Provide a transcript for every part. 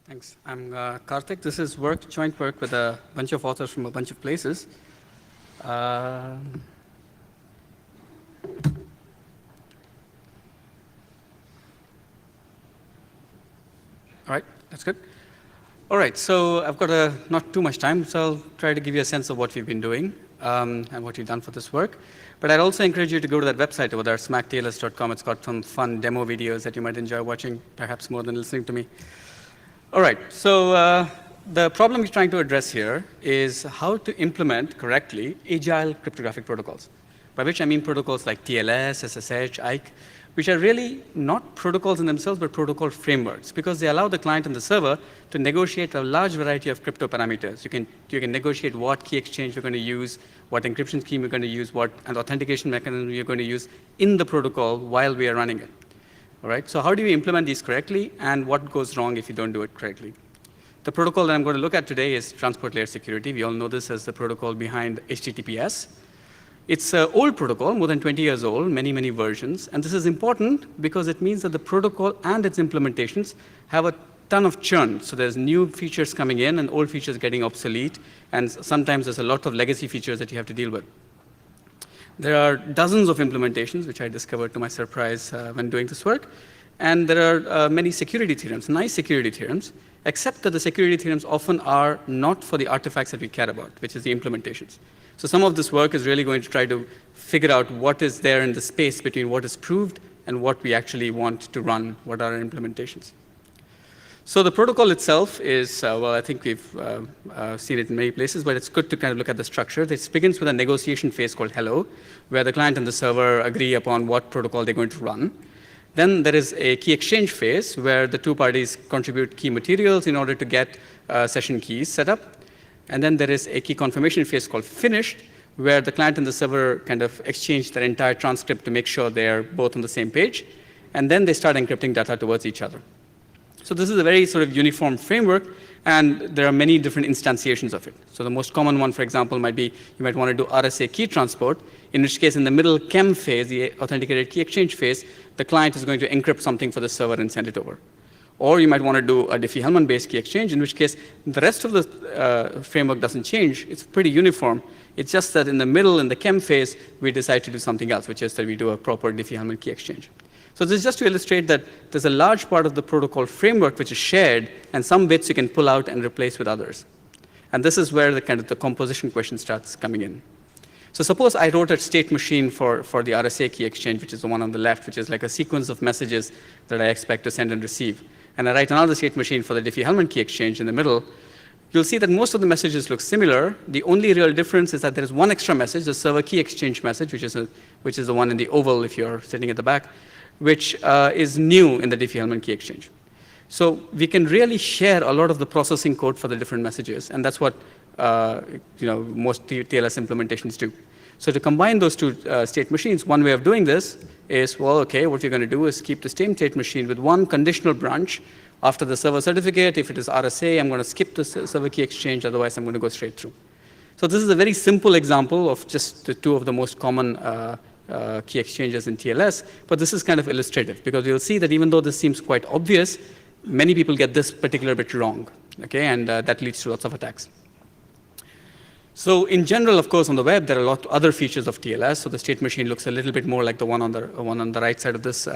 Thanks. I'm Karthik. This is joint work with a bunch of authors from a bunch of places. All right, that's good. All right, so I've got not too much time, so I'll try to give you a sense of what we've been doing and what we've done for this work. But I'd also encourage you to go to that website over there, smacktls.com. It's got some fun demo videos that you might enjoy watching, perhaps more than listening to me. All right, so the problem we're trying to address here is how to implement correctly agile cryptographic protocols, by which I mean protocols like TLS, SSH, IEEE, which are really not protocols in themselves, but protocol frameworks, because they allow the client and the server to negotiate a large variety of crypto parameters. You can negotiate what key exchange you're going to use, what encryption scheme you're going to use, what an authentication mechanism you're going to use in the protocol while we are running it. All right, so how do we implement these correctly, and what goes wrong if you don't do it correctly? The protocol that I'm going to look at today is transport layer security. We all know this as the protocol behind HTTPS. It's an old protocol, more than 20 years old, many, many versions. And this is important because it means that the protocol and its implementations have a ton of churn. So there's new features coming in and old features getting obsolete. And sometimes there's a lot of legacy features that you have to deal with. There are dozens of implementations, which I discovered to my surprise when doing this work. And there are many security theorems, nice security theorems, except that the security theorems often are not for the artifacts that we care about, which is the implementations. So some of this work is really going to try to figure out what is there in the space between what is proved and what we actually want to run, what are our implementations. So the protocol itself is, well, I think we've seen it in many places, but it's good to kind of look at the structure. This begins with a negotiation phase called hello, where the client and the server agree upon what protocol they're going to run. Then there is a key exchange phase, where the two parties contribute key materials in order to get session keys set up. And then there is a key confirmation phase called finished, where the client and the server kind of exchange their entire transcript to make sure they're both on the same page. And then they start encrypting data towards each other. So this is a very sort of uniform framework, and there are many different instantiations of it. So the most common one, for example, might be you might want to do RSA key transport, in which case in the middle KEM phase, the authenticated key exchange phase, the client is going to encrypt something for the server and send it over. Or you might want to do a Diffie-Hellman-based key exchange, in which case the rest of the framework doesn't change. It's pretty uniform. It's just that in the middle, in the KEM phase, we decide to do something else, which is that we do a proper Diffie-Hellman key exchange. So this is just to illustrate that there's a large part of the protocol framework which is shared, and some bits you can pull out and replace with others. And this is where the kind of the composition question starts coming in. So suppose I wrote a state machine for the RSA key exchange, which is the one on the left, which is like a sequence of messages that I expect to send and receive. And I write another state machine for the Diffie-Hellman key exchange in the middle. You'll see that most of the messages look similar. The only real difference is that there is one extra message, the server key exchange message, which is the one in the oval if you're sitting at the back, which is new in the Diffie-Hellman key exchange. So we can really share a lot of the processing code for the different messages, and that's what most TLS implementations do. So to combine those two state machines, one way of doing this is, well, okay, what you're going to do is keep the same state machine with one conditional branch. After the server certificate, if it is RSA, I'm going to skip the server key exchange, otherwise I'm going to go straight through. So this is a very simple example of just the two of the most common key exchanges in TLS, but this is kind of illustrative, because you'll see that even though this seems quite obvious, many people get this particular bit wrong, okay, and that leads to lots of attacks. So in general, of course, on the web, there are a lot of other features of TLS. So the state machine looks a little bit more like the one on the right side of this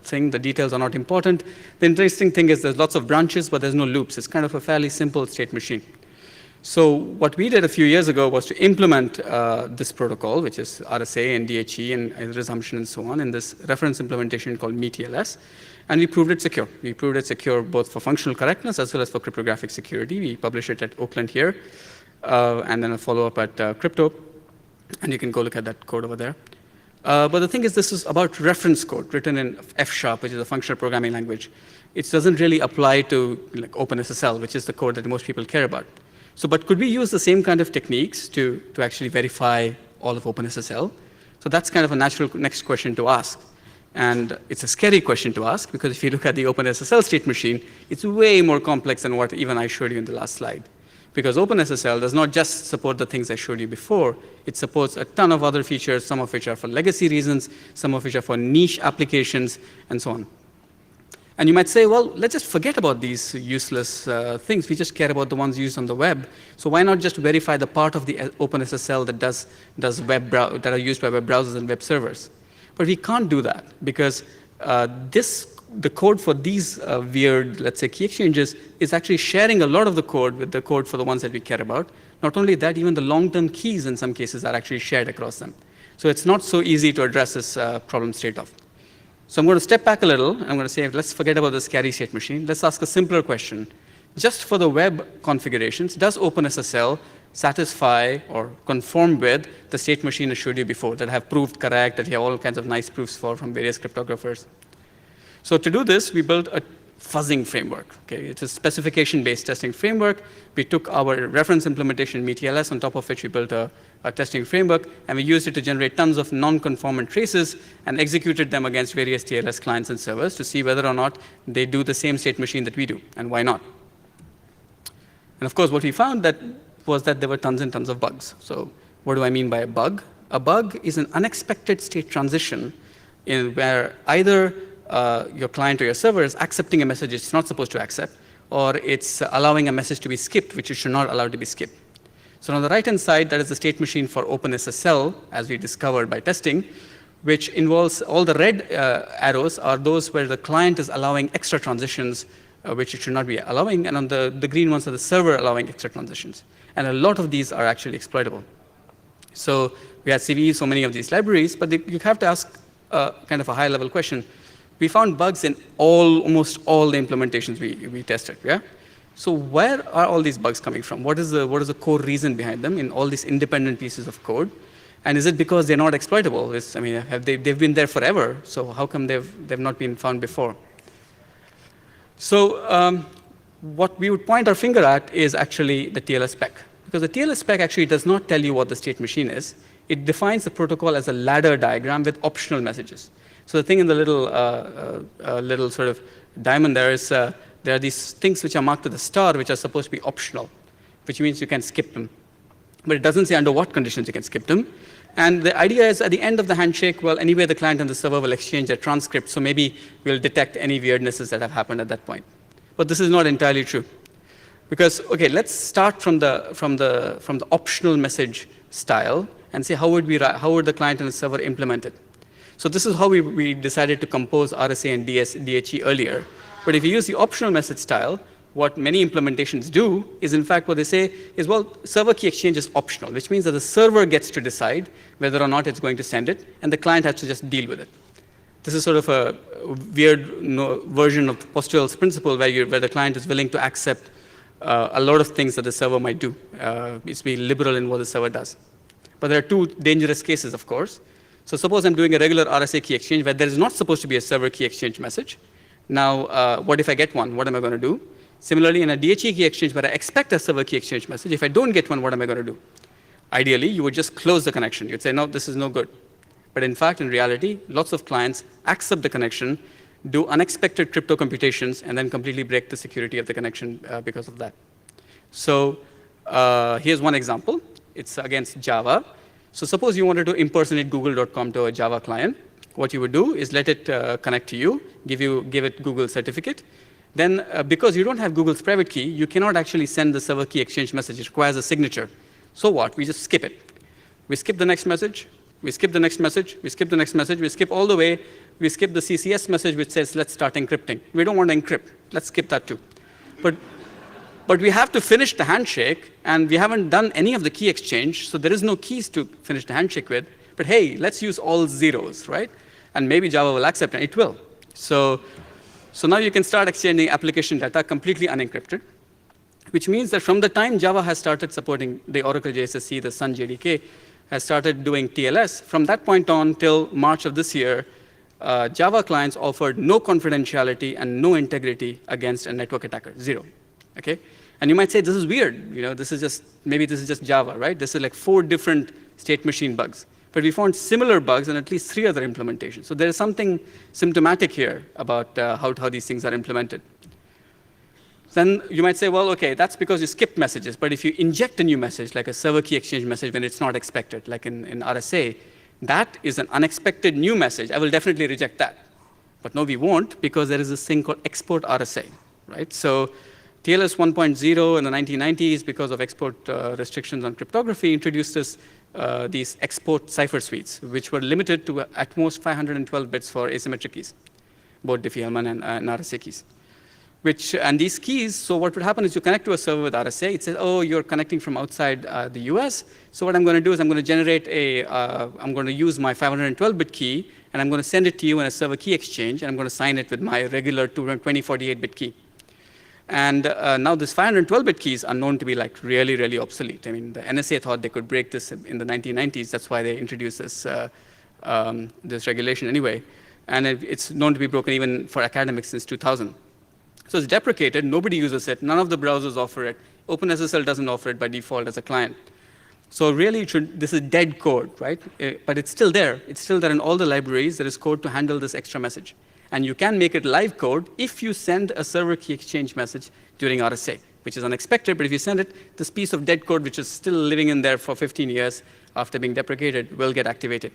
thing. The details are not important. The interesting thing is there's lots of branches, but there's no loops. It's kind of a fairly simple state machine. So what we did a few years ago was to implement this protocol, which is RSA and DHE and resumption and so on, in this reference implementation called MeTLS. And we proved it secure. We proved it secure both for functional correctness as well as for cryptographic security. We publish it at Oakland here. And then a follow-up at Crypto, and you can go look at that code over there. But the thing is, this is about reference code written in F#, which is a functional programming language. It doesn't really apply to like OpenSSL, which is the code that most people care about. So, but could we use the same kind of techniques to actually verify all of OpenSSL? So that's kind of a natural next question to ask. And it's a scary question to ask, because if you look at the OpenSSL state machine, it's way more complex than what even I showed you in the last slide. Because OpenSSL does not just support the things I showed you before, it supports a ton of other features, some of which are for legacy reasons, some of which are for niche applications, and so on. And you might say, well, let's just forget about these useless things. We just care about the ones used on the web. So why not just verify the part of the OpenSSL that does that are used by web browsers and web servers? But we can't do that because the code for these weird, let's say, key exchanges is actually sharing a lot of the code with the code for the ones that we care about. Not only that, even the long-term keys in some cases are actually shared across them. So it's not so easy to address this problem straight off. So I'm going to step back a little. I'm going to say, let's forget about the scary state machine. Let's ask a simpler question. Just for the web configurations, does OpenSSL satisfy or conform with the state machine I showed you before that have proved correct, that you have all kinds of nice proofs for from various cryptographers? So to do this, we built a fuzzing framework. Okay? It's a specification-based testing framework. We took our reference implementation in TLS, on top of which we built a testing framework, and we used it to generate tons of non-conformant traces and executed them against various TLS clients and servers to see whether or not they do the same state machine that we do, and why not. And of course, what we found was that there were tons and tons of bugs. So what do I mean by a bug? A bug is an unexpected state transition in where either your client or your server is accepting a message it's not supposed to accept, or it's allowing a message to be skipped, which it should not allow to be skipped. So on the right-hand side, that is the state machine for OpenSSL, as we discovered by testing, which involves all the red arrows are those where the client is allowing extra transitions, which it should not be allowing, and on the green ones are the server allowing extra transitions. And a lot of these are actually exploitable. So we had CVE, so many of these libraries, but you have to ask kind of a high-level question. We found bugs in almost all the implementations we tested, yeah? So where are all these bugs coming from? What is the core reason behind them in all these independent pieces of code? And is it because they're not exploitable? They've been there forever, so how come they've not been found before? So what we would point our finger at is actually the TLS spec. Because the TLS spec actually does not tell you what the state machine is. It defines the protocol as a ladder diagram with optional messages. So the thing in the little sort of diamond there is there are these things which are marked with a star which are supposed to be optional, which means you can skip them. But it doesn't say under what conditions you can skip them. And the idea is at the end of the handshake, well, anyway, the client and the server will exchange their transcript, so maybe we'll detect any weirdnesses that have happened at that point. But this is not entirely true. Because, okay, let's start from the optional message style and see how would the client and the server implement it. So this is how we decided to compose RSA and DHE earlier. But if you use the optional message style, what many implementations do is, in fact, what they say is, well, server key exchange is optional, which means that the server gets to decide whether or not it's going to send it, and the client has to just deal with it. This is sort of a weird version of the postural's principle where the client is willing to accept a lot of things that the server might do. It's being liberal in what the server does. But there are two dangerous cases, of course. So suppose I'm doing a regular RSA key exchange where there is not supposed to be a server key exchange message. Now, what if I get one? What am I going to do? Similarly, in a DHE key exchange where I expect a server key exchange message, if I don't get one, what am I going to do? Ideally, you would just close the connection. You'd say, no, this is no good. But in fact, in reality, lots of clients accept the connection, do unexpected crypto computations, and then completely break the security of the connection because of that. So here's one example. It's against Java. So suppose you wanted to impersonate google.com to a Java client. What you would do is let it connect to you, give it Google certificate. Then, because you don't have Google's private key, you cannot actually send the server key exchange message. It requires a signature. So what? We just skip it. We skip the next message. We skip the next message. We skip the next message. We skip all the way. We skip the CCS message which says, let's start encrypting. We don't want to encrypt. Let's skip that too. But we have to finish the handshake, and we haven't done any of the key exchange, so there is no keys to finish the handshake with. But hey, let's use all zeros, right? And maybe Java will accept, and it will. So now you can start exchanging application data completely unencrypted, which means that from the time Java has started supporting the Oracle JSSC, the Sun JDK, has started doing TLS, from that point on till March of this year, Java clients offered no confidentiality and no integrity against a network attacker, zero. Okay? And you might say, this is weird. Maybe this is just Java, right? This is like 4 different state machine bugs. But we found similar bugs in at least 3 other implementations. So there is something symptomatic here about how these things are implemented. Then you might say, well, okay, that's because you skipped messages. But if you inject a new message, like a server key exchange message when it's not expected, like in RSA, that is an unexpected new message. I will definitely reject that. But no, we won't, because there is this thing called export RSA, right? So TLS 1.0 in the 1990s, because of export restrictions on cryptography, introduced these export cipher suites, which were limited to at most 512 bits for asymmetric keys, both Diffie-Hellman and RSA keys. And these keys, so what would happen is you connect to a server with RSA. It says, oh, you're connecting from outside the US. So what I'm going to do is I'm going to generate I'm going to use my 512-bit key, and I'm going to send it to you in a server key exchange, and I'm going to sign it with my regular 2048-bit key. And now these 512-bit keys are known to be like really, really obsolete. I mean, the NSA thought they could break this in the 1990s. That's why they introduced this, this regulation anyway. And it's known to be broken even for academics since 2000. So it's deprecated. Nobody uses it. None of the browsers offer it. OpenSSL doesn't offer it by default as a client. So really, this is dead code, right? But it's still there. It's still there in all the libraries. There is code to handle this extra message. And you can make it live code if you send a server key exchange message during RSA, which is unexpected. But if you send it, this piece of dead code, which is still living in there for 15 years after being deprecated, will get activated.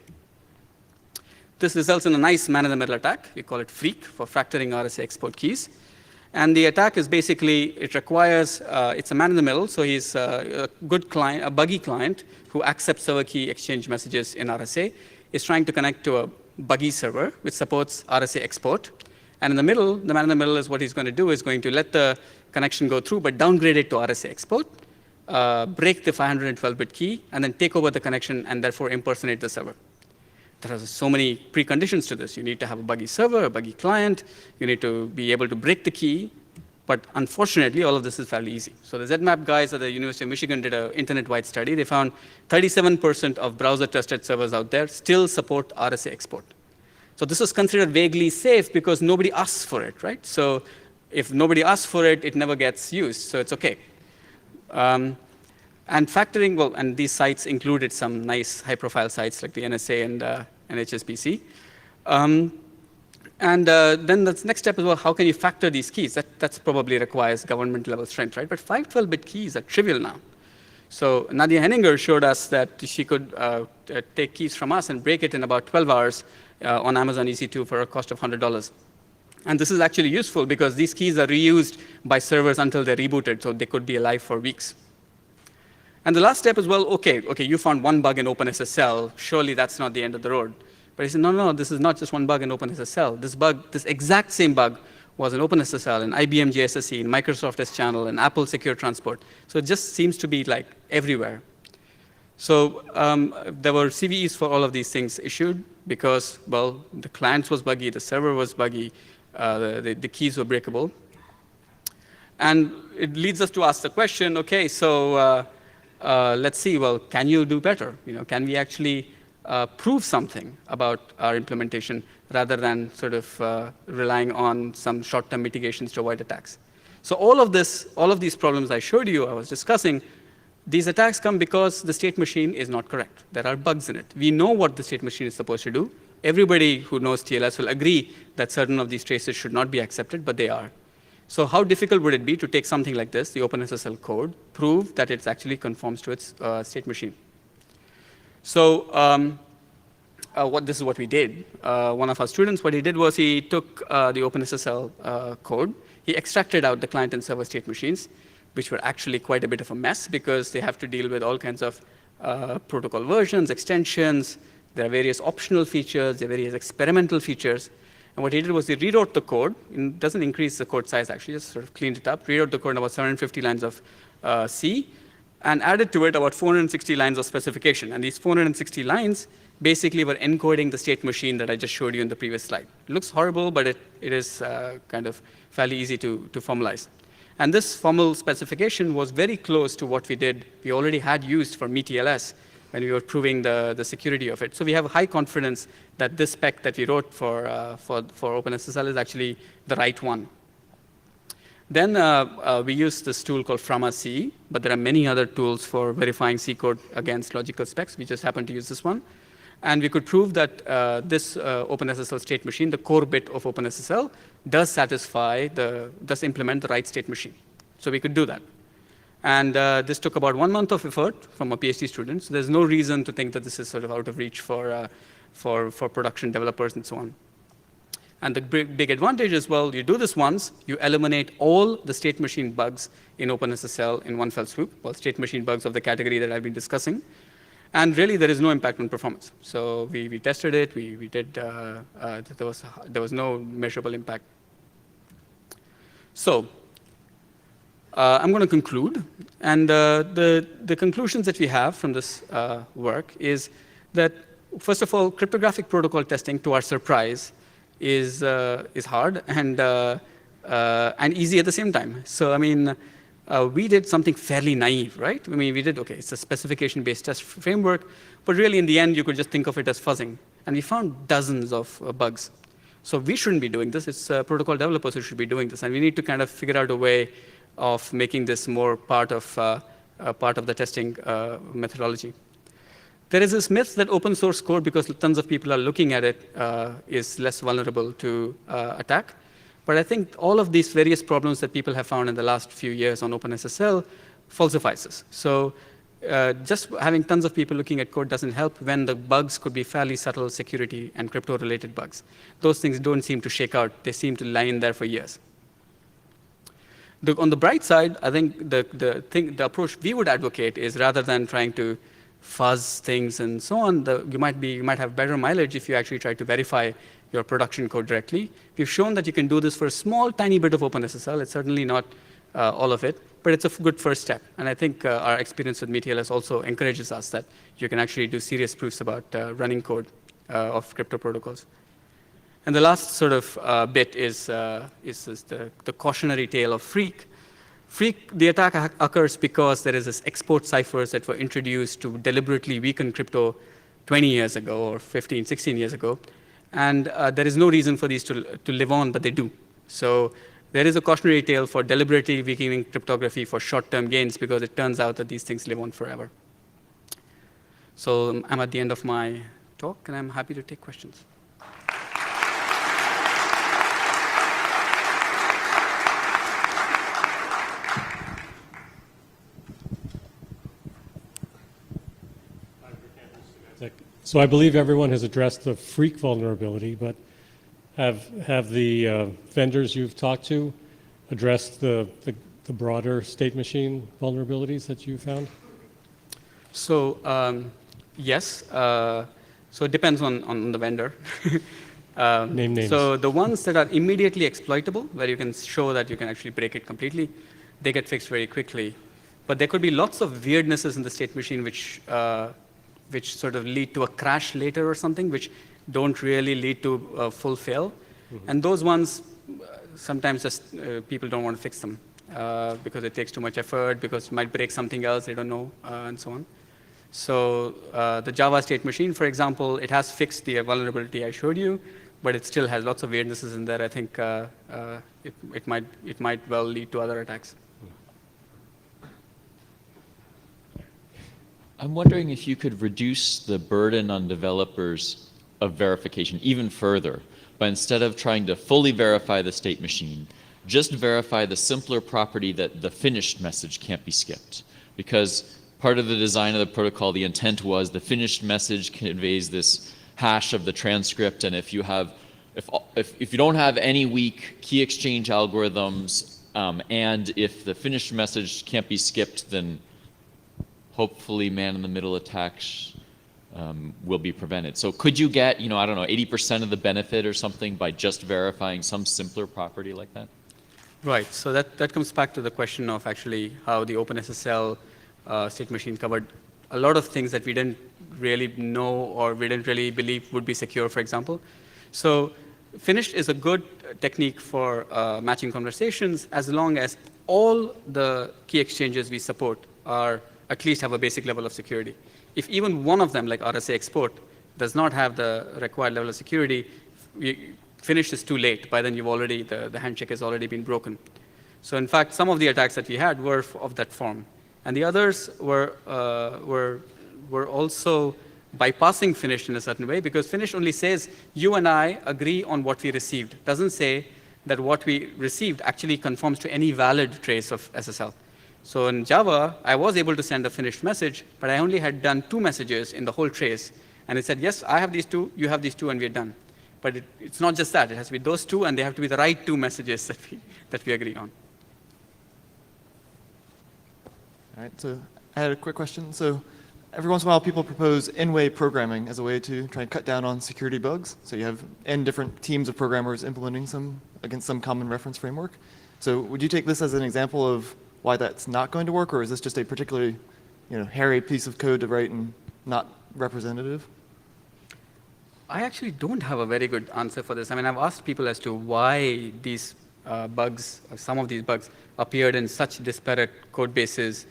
This results in a nice man-in-the-middle attack. We call it FREAK, for fracturing RSA export keys. And the attack is basically, it requires, it's a man-in-the-middle, so he's a good client, a buggy client who accepts server key exchange messages in RSA, is trying to connect to a buggy server, which supports RSA export. And in the middle, the man-in-the-middle is what he's going to do is going to let the connection go through, but downgrade it to RSA export, break the 512-bit key, and then take over the connection and therefore impersonate the server. There are so many preconditions to this. You need to have a buggy server, a buggy client. You need to be able to break the key. But unfortunately, all of this is fairly easy. So the ZMAP guys at the University of Michigan did an internet-wide study. They found 37% of browser-tested servers out there still support RSA export. So this is considered vaguely safe because nobody asks for it, right? So if nobody asks for it, it never gets used. So it's OK. And factoring, well, and these sites included some nice high-profile sites like the NSA and HSBC. And then the next step is, well, how can you factor these keys? That's probably requires government-level strength, right? But 512-bit keys are trivial now. So Nadia Henninger showed us that she could take keys from us and break it in about 12 hours on Amazon EC2 for a cost of $100. And this is actually useful because these keys are reused by servers until they're rebooted, so they could be alive for weeks. And the last step is, well, OK, you found one bug in OpenSSL. Surely that's not the end of the road. But he said, no, this is not just one bug in OpenSSL. This exact same bug was in OpenSSL, in IBM JSSE, in Microsoft S-Channel, and Apple Secure Transport. So it just seems to be like everywhere. So there were CVEs for all of these things issued because, well, the client was buggy, the server was buggy, the keys were breakable. And it leads us to ask the question, OK, so let's see, well, can you do better? Can we actually prove something about our implementation rather than sort of relying on some short-term mitigations to avoid attacks? So all of these problems I showed you, I was discussing, these attacks come because the state machine is not correct. There are bugs in it. We know what the state machine is supposed to do. Everybody who knows TLS will agree that certain of these traces should not be accepted, but they are. So how difficult would it be to take something like this, the OpenSSL code, prove that it actually conforms to its state machine? So this is what we did. One of our students, what he did was he took the OpenSSL code. He extracted out the client and server state machines, which were actually quite a bit of a mess because they have to deal with all kinds of protocol versions, extensions. There are various optional features. There are various experimental features. And what he did was he rewrote the code. It doesn't increase the code size, actually, just sort of cleaned it up, rewrote the code in about 750 lines of C, and added to it about 460 lines of specification. And these 460 lines basically were encoding the state machine that I just showed you in the previous slide. It looks horrible, but it is kind of fairly easy to formalize. And this formal specification was very close to what we already had used for MeTLS when we were proving the security of it. So we have high confidence that this spec that we wrote for OpenSSL is actually the right one. Then we use this tool called Frama-C, but there are many other tools for verifying C code against logical specs. We just happen to use this one. And we could prove that this OpenSSL state machine, the core bit of OpenSSL, does implement the right state machine. So we could do that. And this took about 1 month of effort from a PhD student. So there's no reason to think that this is sort of out of reach for production developers and so on. And the big advantage is, well, you do this once, you eliminate all the state machine bugs in OpenSSL in one fell swoop, well, state machine bugs of the category that I've been discussing. And really, there is no impact on performance. So we tested it. We did. There was no measurable impact. So I'm going to conclude. And the conclusions that we have from this work is that, first of all, cryptographic protocol testing, to our surprise, is hard and easy at the same time. So I mean, we did something fairly naive, right? I mean, we did, OK, it's a specification-based test framework, but really, in the end, you could just think of it as fuzzing. And we found dozens of bugs. So we shouldn't be doing this. It's protocol developers who should be doing this. And we need to kind of figure out a way of making this more part of the testing methodology. There is this myth that open source code, because tons of people are looking at it, is less vulnerable to attack. But I think all of these various problems that people have found in the last few years on OpenSSL falsifies this. So just having tons of people looking at code doesn't help when the bugs could be fairly subtle security and crypto-related bugs. Those things don't seem to shake out. They seem to lie in there for years. On the bright side, I think the approach we would advocate is, rather than trying to fuzz things and so on, you might have better mileage if you actually try to verify your production code directly. We've shown that you can do this for a small, tiny bit of OpenSSL. It's certainly not all of it, but it's a good first step. And I think our experience with TLS also encourages us that you can actually do serious proofs about running code of crypto protocols. And the last sort of bit is the cautionary tale of Freak. Freak, the attack occurs because there is this export ciphers that were introduced to deliberately weaken crypto 20 years ago or 15, 16 years ago. And there is no reason for these to live on, but they do. So there is a cautionary tale for deliberately weakening cryptography for short-term gains, because it turns out that these things live on forever. So I'm at the end of my talk, and I'm happy to take questions. So I believe everyone has addressed the Freak vulnerability, but have the vendors you've talked to addressed the broader state machine vulnerabilities that you found? So yes. So it depends on the vendor. Name names. So the ones that are immediately exploitable, where you can show that you can actually break it completely, they get fixed very quickly. But there could be lots of weirdnesses in the state machine which sort of lead to a crash later or something, which don't really lead to a full fail. Mm-hmm. And those ones, sometimes just people don't want to fix them because it takes too much effort, because it might break something else, they don't know, and so on. So the Java state machine, for example, it has fixed the vulnerability I showed you, but it still has lots of weirdnesses in there. I think it might well lead to other attacks. I'm wondering if you could reduce the burden on developers of verification even further, by instead of trying to fully verify the state machine, just verify the simpler property that the finished message can't be skipped. Because part of the design of the protocol, the intent was the finished message conveys this hash of the transcript, and if you don't have any weak key exchange algorithms, and if the finished message can't be skipped, then hopefully man-in-the-middle attacks will be prevented. So could you get, I don't know, 80% of the benefit or something by just verifying some simpler property like that? Right. So that comes back to the question of actually how the OpenSSL state machine covered a lot of things that we didn't really know or we didn't really believe would be secure, for example. So finished is a good technique for matching conversations, as long as all the key exchanges we support are at least have a basic level of security. If even one of them, like RSA export, does not have the required level of security, finished is too late. By then, the handshake has already been broken. So in fact, some of the attacks that we had were of that form. And the others were also bypassing finished in a certain way, because finished only says, you and I agree on what we received. It doesn't say that what we received actually conforms to any valid trace of SSL. So in Java, I was able to send a finished message, but I only had done 2 messages in the whole trace. And it said, yes, I have these 2, you have these 2, and we're done. But it's not just that. It has to be those two, and they have to be the right two messages that we agree on. All right, so I had a quick question. So every once in a while, people propose N-way programming as a way to try and cut down on security bugs. So you have N different teams of programmers implementing some against some common reference framework. So would you take this as an example of why that's not going to work, or is this just a particularly, hairy piece of code to write and not representative? I actually don't have a very good answer for this. I mean, I've asked people as to why these bugs, or some of these bugs, appeared in such disparate code bases.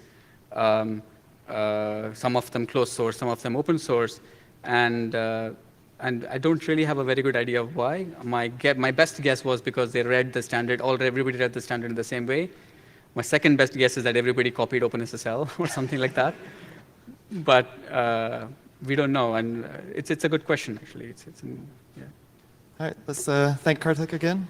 Some of them closed source, some of them open source, and I don't really have a very good idea of why. My best guess was because they read the standard, everybody read the standard in the same way. My second best guess is that everybody copied OpenSSL or something like that. But we don't know, and it's a good question, actually. Yeah. All right, let's thank Karthik again.